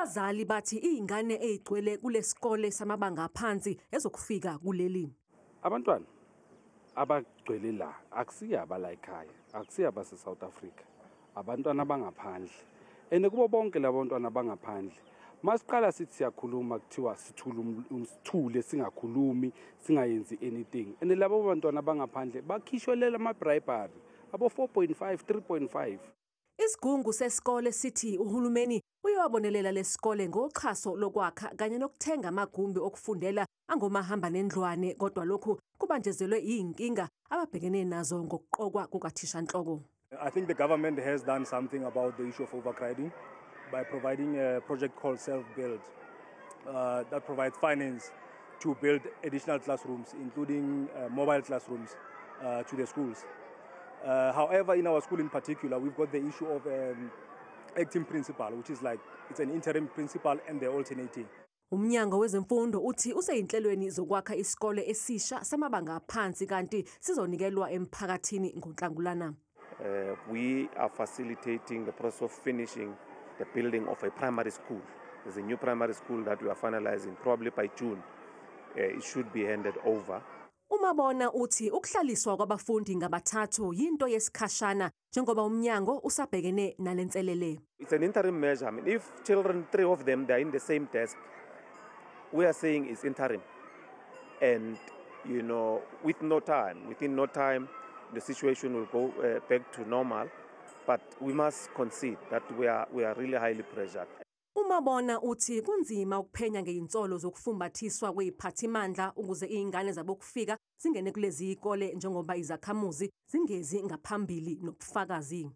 Abazali bathi izingane ezigcwele kulesikole samabanga aphansi ezokufika kuleli. Abantwana abagcwele la akusiya abala ekhaya, akusiya base South Africa. Abantwana abangaphandle. Kubo bonke labantwana abangaphandle. Masiqala sithi siyakhuluma kuthiwa sithule singakhulumi, singayenzi anything. Labo bantwana abangaphandle bakhishwelela ama-bribery abo 4.5, 3.5. Isigungu sesikole sithi uhulumeni uyawabonelela lesikole ngoxhaso lokwakha kanye nokuthenga amagumbi okufundela angomahamba nendlwane, kodwa lokhu kubanjezelwe inkinga ababhekene nazo ngokuqokwa kukathishanhloko. I think the government has done something about the issue of overcrowding by providing a project called Self-Build that provides finance to build additional classrooms, including mobile classrooms to the schools. However, in our school in particular, we've got the issue of acting principal, which is like it's an interim principal and they're alternating. Umnyango wezemfundo uthi useyinhlelweni zokwakha isikole esisha samabanga aphansi kanti sizonikelwa emphakathini ngoNhlangulana. We are facilitating the process of finishing the building of a primary school. There's a new primary school that we are finalizing probably by June. It should be handed over. Umabona uthi ukuhlaliswa kwabafundi ngabathathu yinto yesikhashana njengoba umnyango usabhekene nalenselele. It's an interim measure. I mean, if children, 3 of them, they're in the same desk, we are saying it's interim. And, you know, within no time, the situation will go back to normal. But we must concede that we are really highly pressured. Umabona uthi kunzima ukuphenya ngeinsolo zokufumbathiswa kweziphathimandla ukuze izingane zabokufika zingene kulezi izikole njengoba izakhamuzi zingezi ngaphambili nobufakazi.